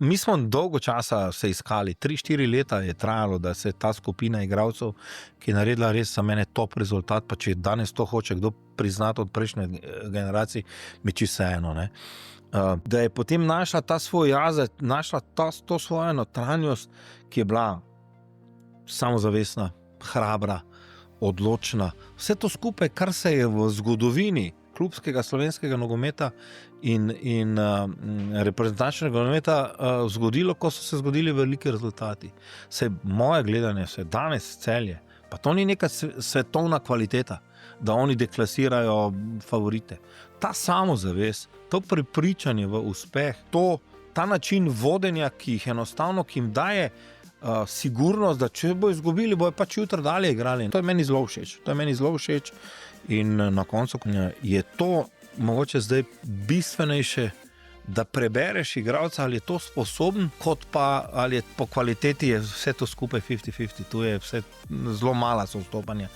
Mi smo dolgo časa se iskali, 3-4 leta je trajalo, da se ta skupina igralcev, ki je naredila res za mene top rezultat, pa če danes to hoče kdo priznati od prejšnje generacije, mi čisto vseeno, ne. Da je potem našla ta svoj jazet, našla to svojo notranjost, ki je bila samozavestna, hrabra, odločna. Vse to skupaj, kar se je v zgodovini klubskega slovenskega nogometa in reprezentančnega nogometa zgodilo, ko so se zgodili veliki rezultati. Moje gledanje, danes Celje, pa to ni neka svetovna kvaliteta, da oni deklasirajo favorite. Ta samozavest, to prepričanje v uspeh, ta način vodenja, ki jim daje sigurnost, da če bo izgubili, bojo pač jutri dalje igrali. To je meni zelo všeč. In na koncu je to mogoče zdaj bistvenejše, da prebereš igralca, ali je to sposoben, kot pa ali je po kvaliteti je vse to skupaj 50-50. Tu je vse zelo mala sostopanja.